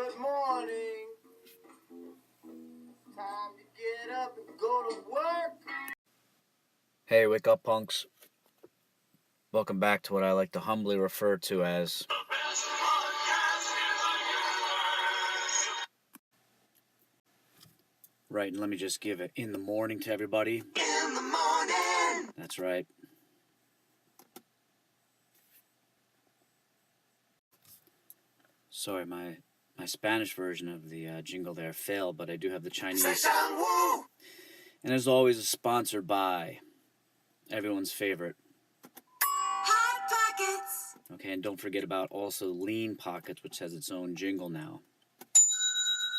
Good morning. Time to get up and go to work. Hey, wake up, punks. Welcome back to what I like to humbly refer to as right, and let me just give it in the morning to everybody. In the morning. That's right. Sorry, my Spanish version of the jingle there failed, but I do have the Chinese. And as always, is sponsored by everyone's favorite. Hot Pockets. Okay, and don't forget about also Lean Pockets, which has its own jingle now.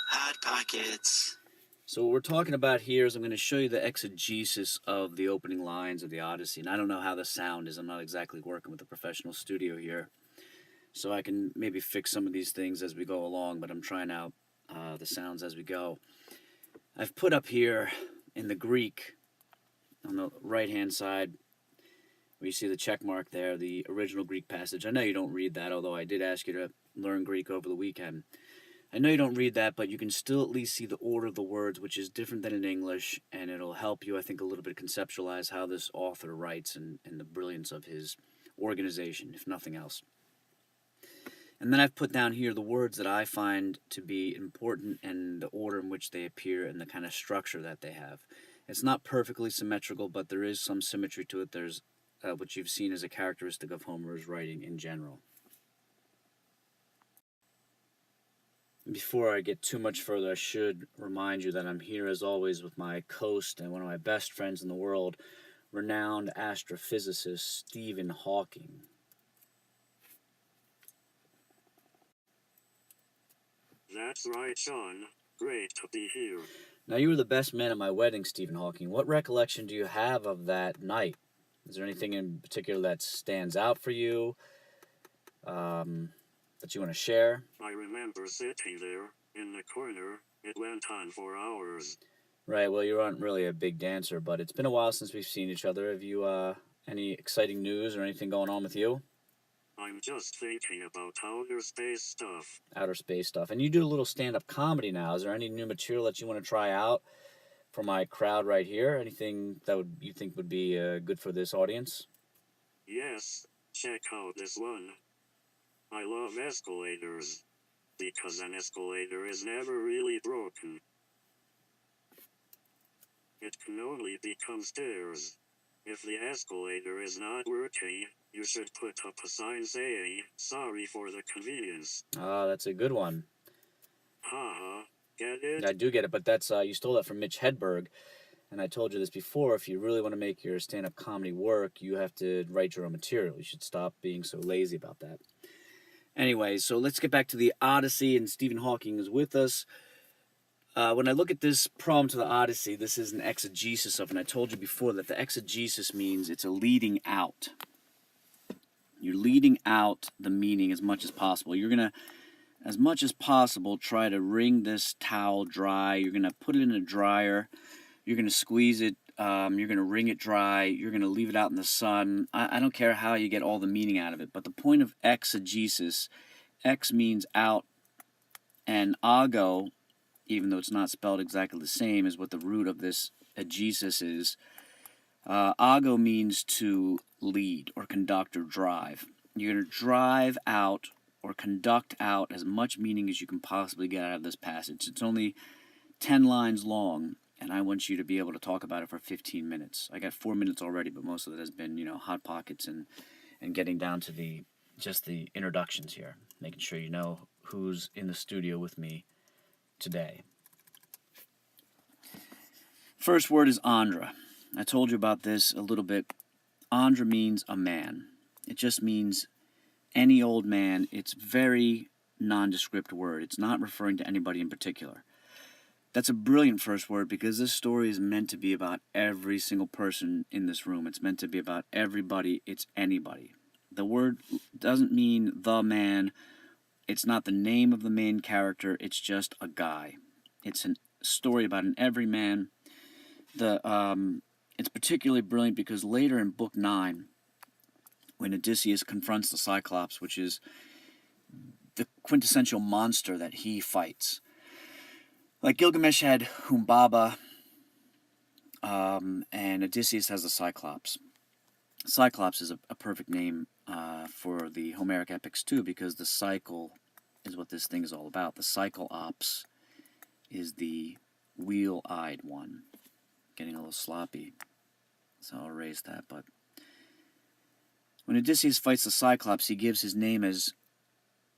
Hot Pockets. So what we're talking about here is I'm going to show you the exegesis of the opening lines of the Odyssey. And I don't know how the sound is. I'm not exactly working with a professional studio here. So I can maybe fix some of these things as we go along, but I'm trying out the sounds as we go. I've put up here in the Greek, on the right-hand side, where you see the check mark there, the original Greek passage. I know you don't read that, although I did ask you to learn Greek over the weekend. I know you don't read that, but you can still at least see the order of the words, which is different than in English, and it'll help you, I think, a little bit conceptualize how this author writes and the brilliance of his organization, if nothing else. And then I've put down here the words that I find to be important and the order in which they appear and the kind of structure that they have. It's not perfectly symmetrical, but there is some symmetry to it. There's what you've seen as a characteristic of Homer's writing in general. Before I get too much further, I should remind you that I'm here as always with my co-host and one of my best friends in the world, renowned astrophysicist Stephen Hawking. That's right, Sean. Great to be here. Now, you were the best man at my wedding, Stephen Hawking. What recollection do you have of that night? Is there anything in particular that stands out for you that you want to share? I remember sitting there in the corner. It went on for hours. Right, well, you aren't really a big dancer, but it's been a while since we've seen each other. Have you any exciting news or anything going on with you? I'm just thinking about outer space stuff. Outer space stuff. And you do a little stand-up comedy now. Is there any new material that you want to try out for my crowd right here? Anything that you think would be good for this audience? Yes, check out this one. I love escalators, because an escalator is never really broken. It can only become stairs. If the escalator is not working, you should put up a sign saying, "Sorry for the convenience." Ah, that's a good one. Haha, get it? I do get it, but that's you stole that from Mitch Hedberg. And I told you this before, if you really want to make your stand-up comedy work, you have to write your own material. You should stop being so lazy about that. Anyway, so let's get back to the Odyssey, and Stephen Hawking is with us. When I look at this problem to the Odyssey, this is an exegesis of, and I told you before that the exegesis means it's a leading out. You're leading out the meaning as much as possible. You're going to, as much as possible, try to wring this towel dry. You're going to put it in a dryer. You're going to squeeze it. You're going to wring it dry. You're going to leave it out in the sun. I don't care how you get all the meaning out of it, but the point of exegesis, ex means out, and ago, even though it's not spelled exactly the same, is what the root of this exegesis is. Ago means to lead or conduct or drive. You're going to drive out or conduct out as much meaning as you can possibly get out of this passage. It's only 10 lines long, and I want you to be able to talk about it for 15 minutes. I got 4 minutes already, but most of it has been, hot pockets and getting down to just the introductions here, making sure you know who's in the studio with me today. First word is Andra. I told you about this a little bit. Andra means a man. It just means any old man. It's very nondescript word. It's not referring to anybody in particular. That's a brilliant first word because this story is meant to be about every single person in this room. It's meant to be about everybody. It's anybody. The word doesn't mean the man. It's not the name of the main character. It's just a guy. It's a story about an everyman. It's particularly brilliant because later in Book 9, when Odysseus confronts the Cyclops, which is the quintessential monster that he fights. Like Gilgamesh had Humbaba, and Odysseus has the Cyclops. Cyclops is a perfect name for the Homeric epics too, because the cycle is what this thing is all about. The Cyclops is the wheel-eyed one. Getting a little sloppy, so I'll erase that. But when Odysseus fights the Cyclops, he gives his name as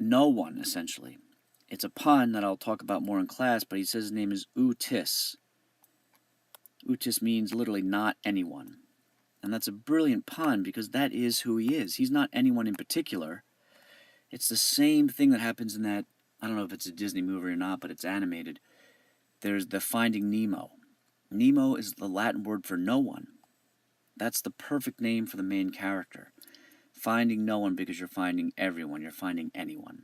no one, essentially. It's a pun that I'll talk about more in class, but he says his name is Utis. Utis means literally not anyone. And that's a brilliant pun because that is who he is. He's not anyone in particular. It's the same thing that happens in that, I don't know if it's a Disney movie or not, but it's animated. There's the Finding Nemo. Nemo is the Latin word for no one. That's the perfect name for the main character. Finding no one because you're finding everyone. You're finding anyone.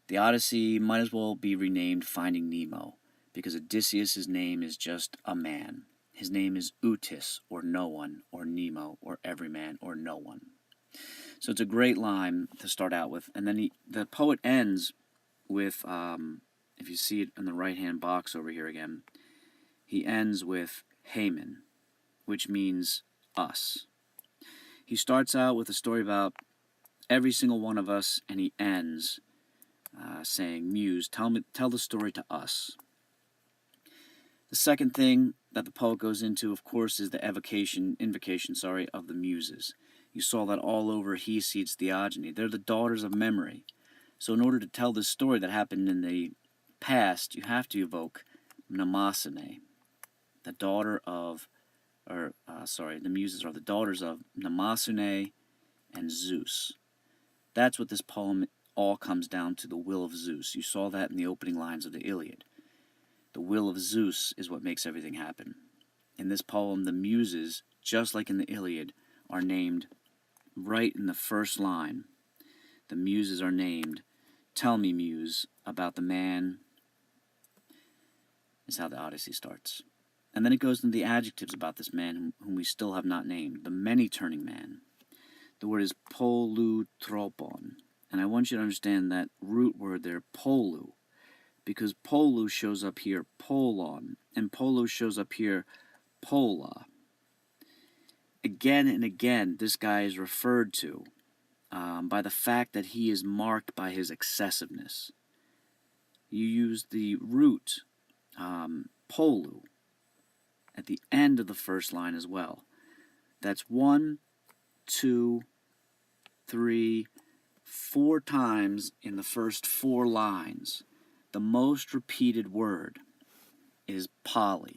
The Odyssey might as well be renamed Finding Nemo because Odysseus' name is just a man. His name is Utis, or no one, or Nemo, or everyman, or no one. So it's a great line to start out with. And then the poet ends with, if you see it in the right-hand box over here again, he ends with Haman, which means us. He starts out with a story about every single one of us, and he ends saying, Muse, tell the story to us. The second thing that the poet goes into, of course, is the invocation of the Muses. You saw that all over Hesiod's theogony. They're the daughters of memory. So in order to tell this story that happened in the past, you have to evoke Mnemosyne, the Muses are the daughters of Mnemosyne and Zeus. That's what this poem all comes down to, the will of Zeus. You saw that in the opening lines of the Iliad. The will of Zeus is what makes everything happen. In this poem, the Muses, just like in the Iliad, are named right in the first line. The Muses are named, tell me, Muse, about the man, is how the Odyssey starts. And then it goes into the adjectives about this man whom we still have not named, the many-turning man. The word is polutropon. And I want you to understand that root word there, polu, because polu shows up here, polon, and polu shows up here, pola. Again and again, this guy is referred to by the fact that he is marked by his excessiveness. You use the root, polu, at the end of the first line as well. That's 1, 2, 3, 4 times in the first 4 lines. The most repeated word is poly.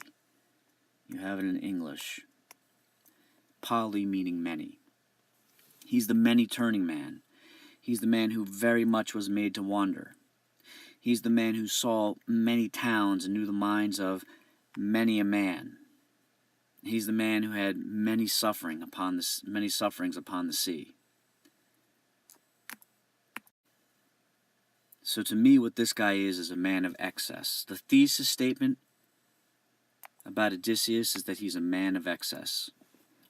You have it in English. Poly meaning many. He's the many-turning man. He's the man who very much was made to wander. He's the man who saw many towns and knew the minds of many a man. He's the man who had many sufferings upon the sea. So to me, what this guy is a man of excess. The thesis statement about Odysseus is that he's a man of excess.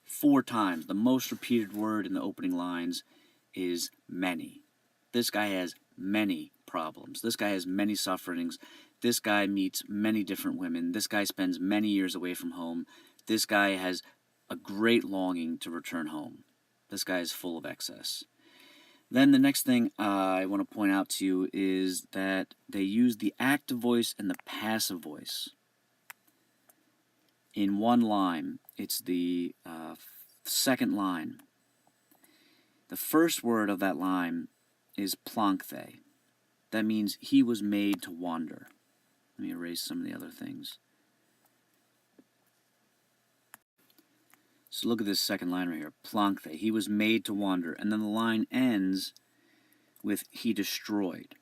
4 times, the most repeated word in the opening lines is many. This guy has many problems. This guy has many sufferings. This guy meets many different women. This guy spends many years away from home. This guy has a great longing to return home. This guy is full of excess. Then the next thing I want to point out to you is that they use the active voice and the passive voice. In one line, it's the second line. The first word of that line is plankthe. That means he was made to wander. Let me erase some of the other things. So look at this second line right here, plankthe. He was made to wander. And then the line ends with he destroyed.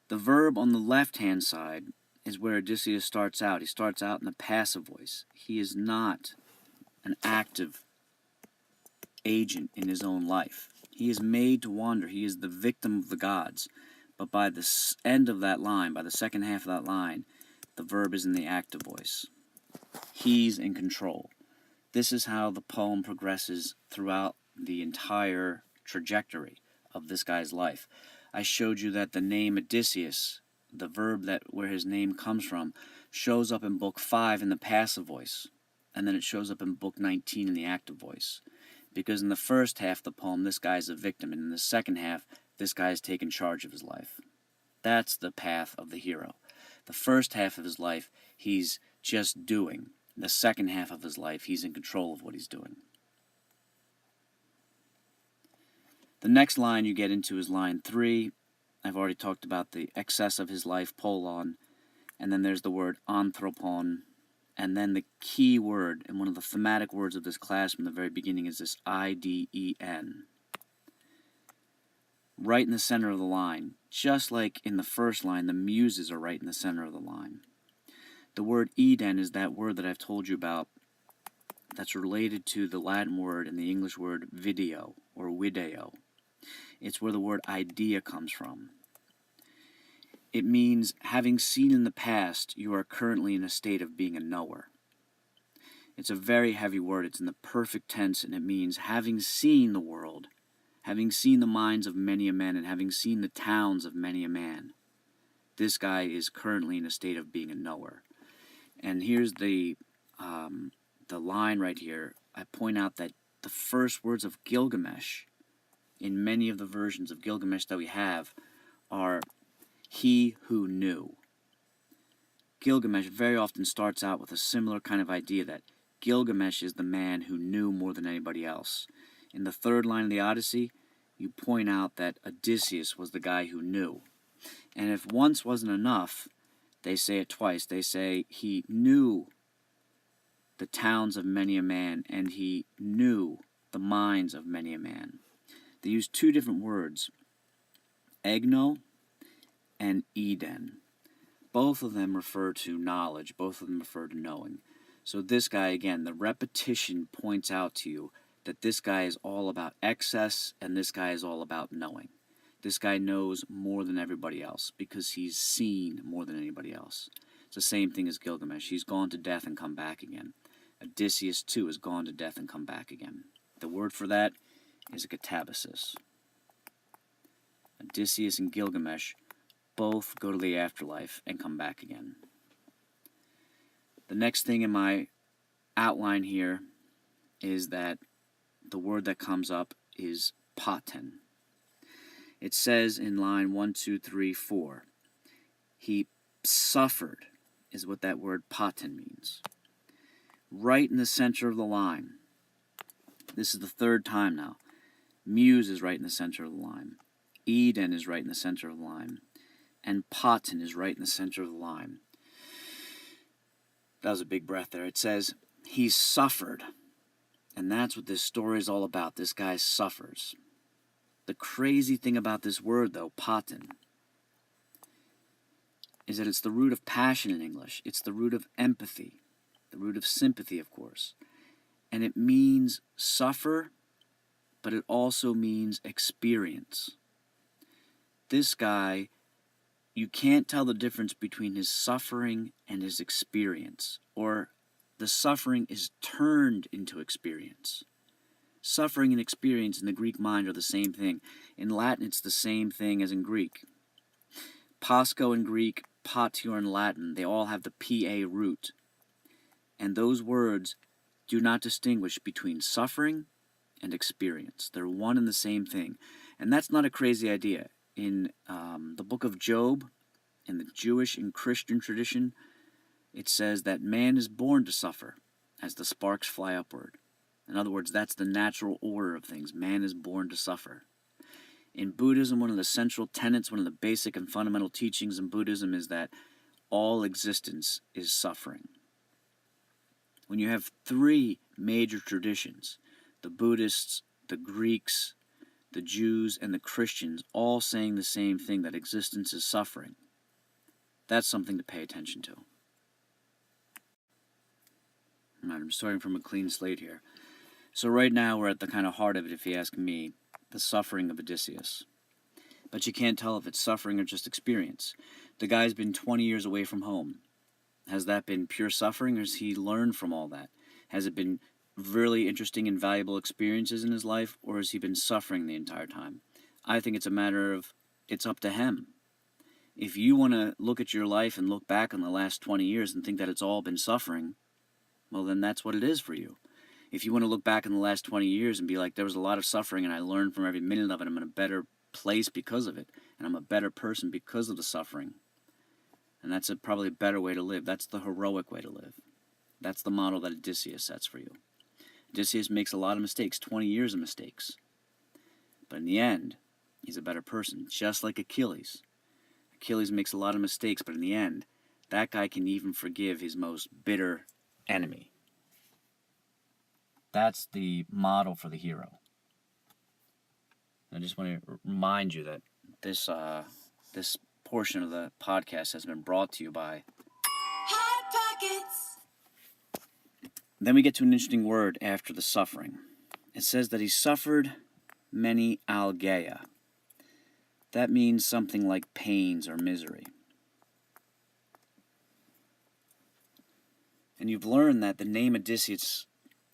The verb on the left-hand side is where Odysseus starts out. He starts out in the passive voice. He is not an active agent in his own life. He is made to wander. He is the victim of the gods. But by the end of that line, by the second half of that line, the verb is in the active voice. He's in control. This is how the poem progresses throughout the entire trajectory of this guy's life. I showed you that the name Odysseus, the verb where his name comes from, shows up in book 5 in the passive voice, and then it shows up in book 19 in the active voice. Because in the first half of the poem, this guy's a victim, and in the second half, this guy's taken charge of his life. That's the path of the hero. The first half of his life, he's just doing. The second half of his life, he's in control of what he's doing. The next line you get into is line 3. I've already talked about the excess of his life, polon, and then there's the word anthropon, and then the key word, and one of the thematic words of this class from the very beginning is this I-D-E-N. Right in the center of the line. Just like in the first line, the muses are right in the center of the line. The word Eden is that word that I've told you about that's related to the Latin word and the English word video or video. It's where the word idea comes from. It means having seen in the past, you are currently in a state of being a knower. It's a very heavy word. It's in the perfect tense, and it means having seen the world, having seen the minds of many a man, and having seen the towns of many a man. This guy is currently in a state of being a knower. And here's the line right here. I point out that the first words of Gilgamesh, in many of the versions of Gilgamesh that we have, are he who knew. Gilgamesh very often starts out with a similar kind of idea that Gilgamesh is the man who knew more than anybody else. In the third line of the Odyssey, you point out that Odysseus was the guy who knew. And if once wasn't enough, they say it twice. They say he knew the towns of many a man, and he knew the minds of many a man. They use two different words, egno and Eden. Both of them refer to knowledge. Both of them refer to knowing. So this guy, again, the repetition points out to you that this guy is all about excess, and this guy is all about knowing. This guy knows more than everybody else because he's seen more than anybody else. It's the same thing as Gilgamesh. He's gone to death and come back again. Odysseus, too, has gone to death and come back again. The word for that is a catabasis. Odysseus and Gilgamesh both go to the afterlife and come back again. The next thing in my outline here is that the word that comes up is paten. It says in line 1, 2, 3, 4, he suffered is what that word paten means. Right in the center of the line. This is the third time now. Muse is right in the center of the line. Eden is right in the center of the line. And paten is right in the center of the line. That was a big breath there. It says, he suffered. And that's what this story is all about. This guy suffers. The crazy thing about this word, though, paten, is that it's the root of passion in English. It's the root of empathy, the root of sympathy, of course. And it means suffer, but it also means experience. This guy, you can't tell the difference between his suffering and his experience, or the suffering is turned into experience. Suffering and experience in the Greek mind are the same thing. In Latin, it's the same thing as in Greek. Pasco in Greek, patio in Latin, they all have the PA root. And those words do not distinguish between suffering and experience. They're one and the same thing. And that's not a crazy idea. In the book of Job, in the Jewish and Christian tradition, it says that man is born to suffer as the sparks fly upward. In other words, that's the natural order of things. Man is born to suffer. In Buddhism, one of the central tenets, one of the basic and fundamental teachings in Buddhism is that all existence is suffering. When you have three major traditions, the Buddhists, the Greeks, the Jews, and the Christians, all saying the same thing, that existence is suffering, that's something to pay attention to. All right, I'm starting from a clean slate here. So right now we're at the kind of heart of it, if you ask me, the suffering of Odysseus. But you can't tell if it's suffering or just experience. The guy's been 20 years away from home. Has that been pure suffering, or has he learned from all that? Has it been really interesting and valuable experiences in his life, or has he been suffering the entire time? I think it's a matter of it's up to him. If you want to look at your life and look back on the last 20 years and think that it's all been suffering, well, then that's what it is for you. If you want to look back in the last 20 years and be like, there was a lot of suffering and I learned from every minute of it, I'm in a better place because of it, and I'm a better person because of the suffering, and that's probably a better way to live. That's the heroic way to live. That's the model that Odysseus sets for you. Odysseus makes a lot of mistakes, 20 years of mistakes. But in the end, he's a better person, just like Achilles. Achilles makes a lot of mistakes, but in the end, that guy can even forgive his most bitter enemy. That's the model for the hero. I just want to remind you that this portion of the podcast has been brought to you by Hot Pockets. Then we get to an interesting word after the suffering. It says that he suffered many algaea. That means something like pains or misery. And you've learned that the name Odysseus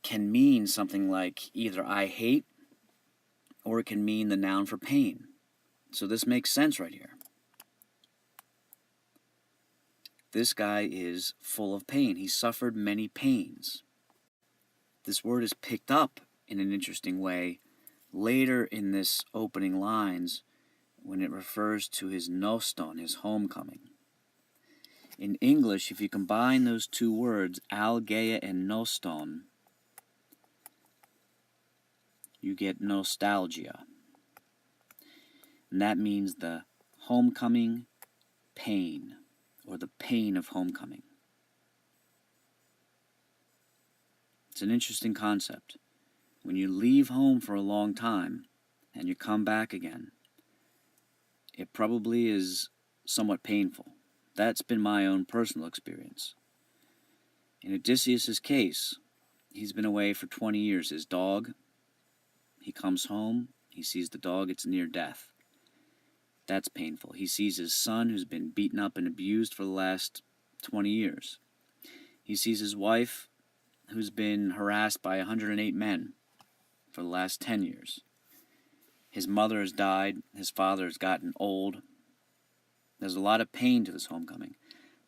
can mean something like either I hate, or it can mean the noun for pain. So this makes sense right here. This guy is full of pain. He suffered many pains. This word is picked up in an interesting way later in this opening lines when it refers to his noston, his homecoming. In English, if you combine those two words, algaea and noston, you get nostalgia. And that means the homecoming pain, or the pain of homecoming. It's an interesting concept. When you leave home for a long time and you come back again, it probably is somewhat painful. That's been my own personal experience. In Odysseus' case, he's been away for 20 years. His dog, he comes home, he sees the dog, it's near death. That's painful. He sees his son who's been beaten up and abused for the last 20 years. He sees his wife who's been harassed by 108 men for the last 10 years. His mother has died. His father has gotten old. There's a lot of pain to this homecoming.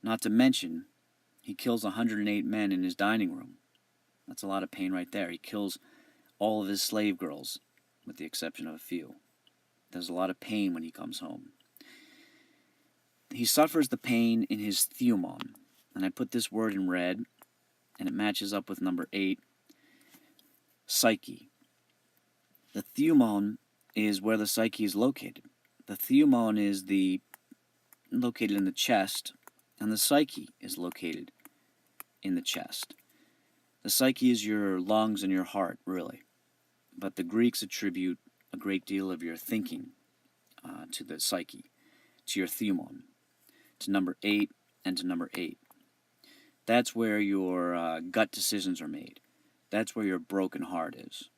Not to mention, he kills 108 men in his dining room. That's a lot of pain right there. He kills all of his slave girls, with the exception of a few. There's a lot of pain when he comes home. He suffers the pain in his theumon. And I put this word in red, and it matches up with number 8, psyche. The theumon is where the psyche is located. The theumon is located in the chest, and the psyche is located in the chest. The psyche is your lungs and your heart, really. But the Greeks attribute a great deal of your thinking to the psyche, to your theumon, to number 8 and to number 8. That's where your gut decisions are made. That's where your broken heart is.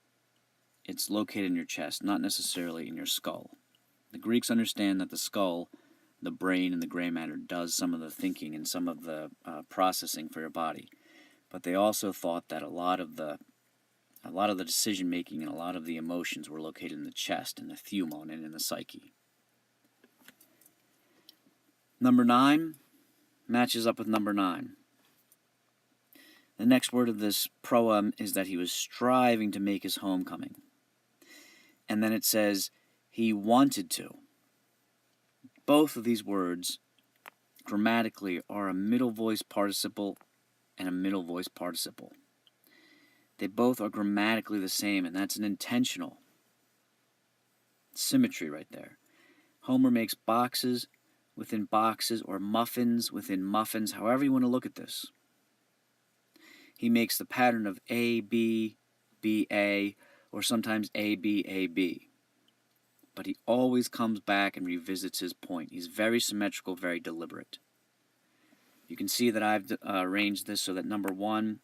It's located in your chest, not necessarily in your skull. The Greeks understand that the skull, the brain, and the gray matter does some of the thinking and some of the processing for your body. But they also thought that a lot of the decision making and a lot of the emotions were located in the chest, in the theumon, and in the psyche. Number 9 matches up with number 9. The next word of this proem is that he was striving to make his homecoming. And then it says, he wanted to. Both of these words, grammatically, are a middle voice participle and a middle voice participle. They both are grammatically the same, and that's an intentional symmetry right there. Homer makes boxes within boxes, or muffins within muffins, however you want to look at this. He makes the pattern of A, B, B, A, or sometimes A, B, A, B. But he always comes back and revisits his point. He's very symmetrical, very deliberate. You can see that I've arranged this so that number 1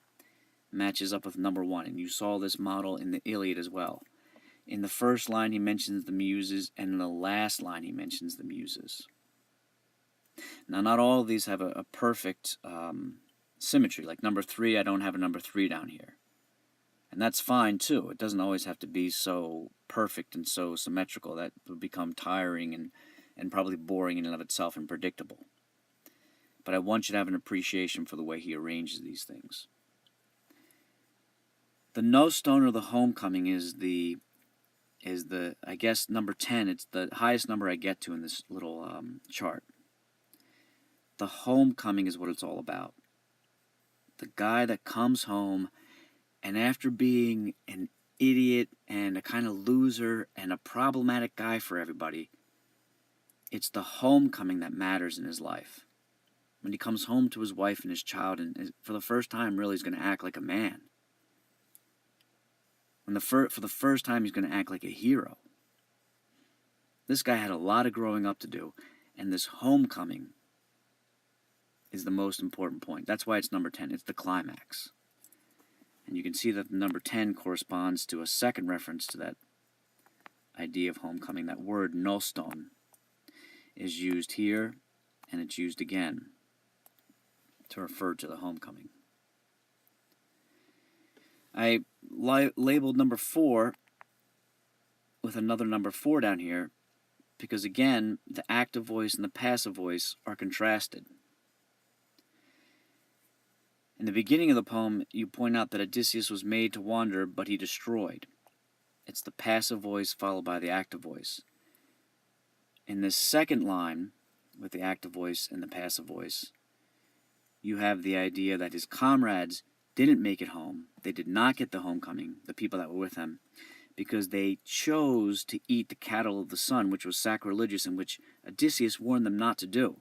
matches up with number 1, and you saw this model in the Iliad as well. In the first line he mentions the muses, and in the last line he mentions the muses. Now, not all of these have a perfect symmetry. Like number 3, I don't have a number 3 down here. And that's fine too. It doesn't always have to be so perfect and so symmetrical. That would become tiring and probably boring in and of itself and predictable. But I want you to have an appreciation for the way he arranges these things. The No Stone or the Homecoming is the I guess number 10. It's the highest number I get to in this little chart. The homecoming is what it's all about. The guy that comes home, and after being an idiot and a kind of loser and a problematic guy for everybody, it's the homecoming that matters in his life. When he comes home to his wife and his child, and for the first time, really, he's going to act like a man. For the first time, he's going to act like a hero. This guy had a lot of growing up to do, and this homecoming is the most important point. That's why it's number 10. It's the climax. And you can see that the number 10 corresponds to a second reference to that idea of homecoming. That word noston is used here, and it's used again to refer to the homecoming. I labeled number 4 with another number 4 down here because, again, the active voice and the passive voice are contrasted. In the beginning of the poem, you point out that Odysseus was made to wander, but he destroyed. It's the passive voice followed by the active voice. In this second line, with the active voice and the passive voice, you have the idea that his comrades didn't make it home. They did not get the homecoming, the people that were with him, because they chose to eat the cattle of the sun, which was sacrilegious and which Odysseus warned them not to do.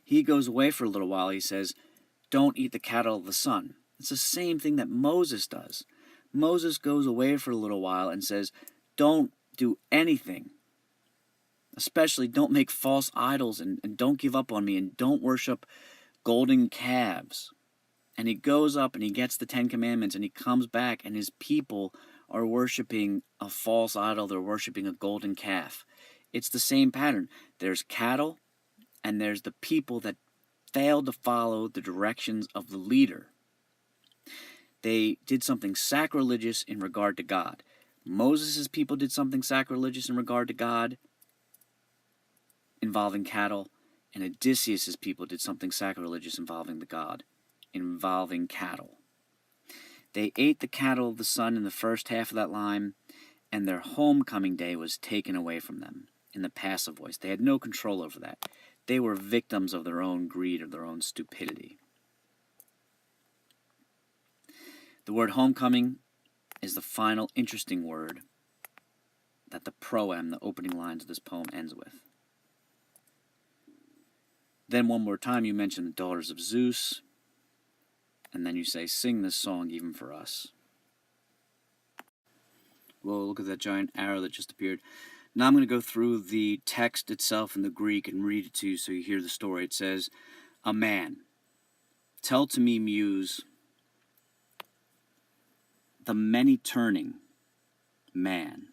He goes away for a little while. He says, don't eat the cattle of the sun. It's the same thing that Moses does. Moses goes away for a little while and says, don't do anything. Especially don't make false idols and don't give up on me and don't worship golden calves. And he goes up and he gets the 10 Commandments and he comes back and his people are worshiping a false idol. They're worshiping a golden calf. It's the same pattern. There's cattle and there's the people that failed to follow the directions of the leader. They did something sacrilegious in regard to God. Moses' people did something sacrilegious in regard to God involving cattle, and Odysseus' people did something sacrilegious involving cattle. They ate the cattle of the sun in the first half of that line, and their homecoming day was taken away from them in the passive voice. They had no control over that. They were victims of their own greed or their own stupidity. The word homecoming is the final interesting word that the proem, the opening lines of this poem, ends with. Then one more time you mention the daughters of Zeus, and then you say, sing this song even for us. Well, look at that giant arrow that just appeared. Now I'm going to go through the text itself in the Greek and read it to you so you hear the story. It says, a man, tell to me, muse, the many-turning man.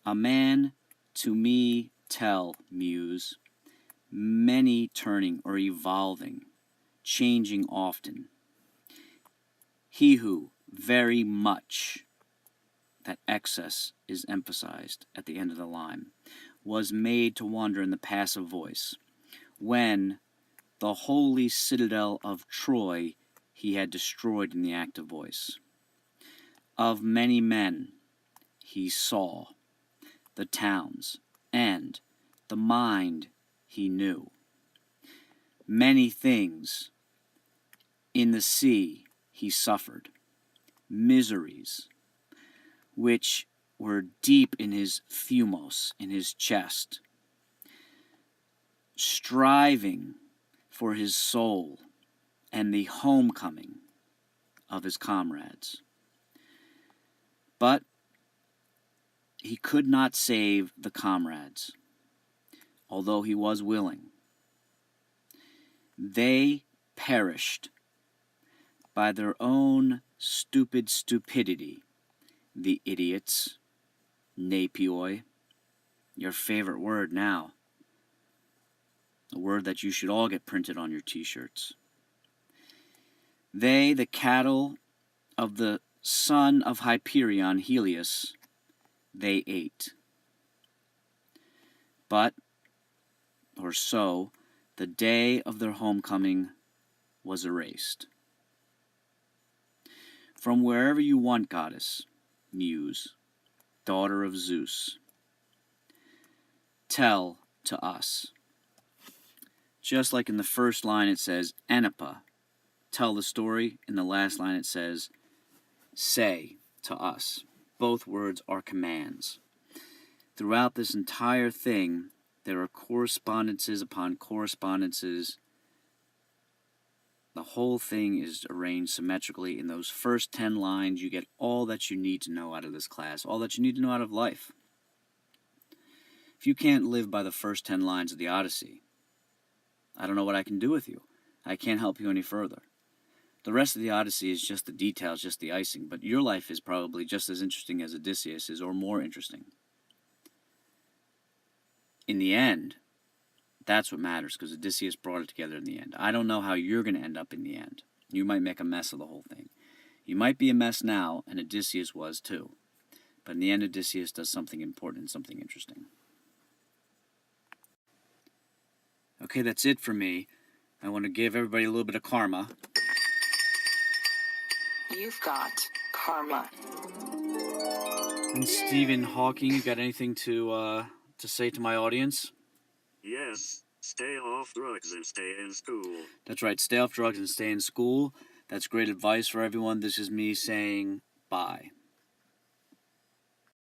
A man to me tell, muse, many turning or evolving, changing often. He who very much, that excess is emphasized at the end of the line, was made to wander in the passive voice, when the holy citadel of Troy he had destroyed in the active voice. Of many men he saw the towns, and the mind he knew. Many things in the sea he suffered, miseries which were deep in his thumos, in his chest, striving for his soul and the homecoming of his comrades. But he could not save the comrades, although he was willing. They perished by their own stupid stupidity, the idiots, napioi, your favorite word now, a word that you should all get printed on your t-shirts. They, the cattle of the son of Hyperion, Helios, they ate. But, or so, the day of their homecoming was erased. From wherever you want, goddess, Muse, daughter of Zeus, tell to us. Just like in the first line it says, Enipa, tell the story. In the last line it says, say to us. Both words are commands. Throughout this entire thing, there are correspondences upon correspondences. The whole thing is arranged symmetrically. In those first 10 lines, you get all that you need to know out of this class, all that you need to know out of life. If you can't live by the first 10 lines of the Odyssey, I don't know what I can do with you. I can't help you any further. The rest of the Odyssey is just the details, just the icing, but your life is probably just as interesting as Odysseus is, or more interesting. In the end, that's what matters, because Odysseus brought it together in the end. I don't know how you're going to end up in the end. You might make a mess of the whole thing. You might be a mess now, and Odysseus was too. But in the end, Odysseus does something important and something interesting. Okay, that's it for me. I want to give everybody a little bit of karma. You've got karma. And Stephen Hawking, you got anything to say to my audience? Yes, stay off drugs and stay in school. That's right, stay off drugs and stay in school. That's great advice for everyone. This is me saying bye.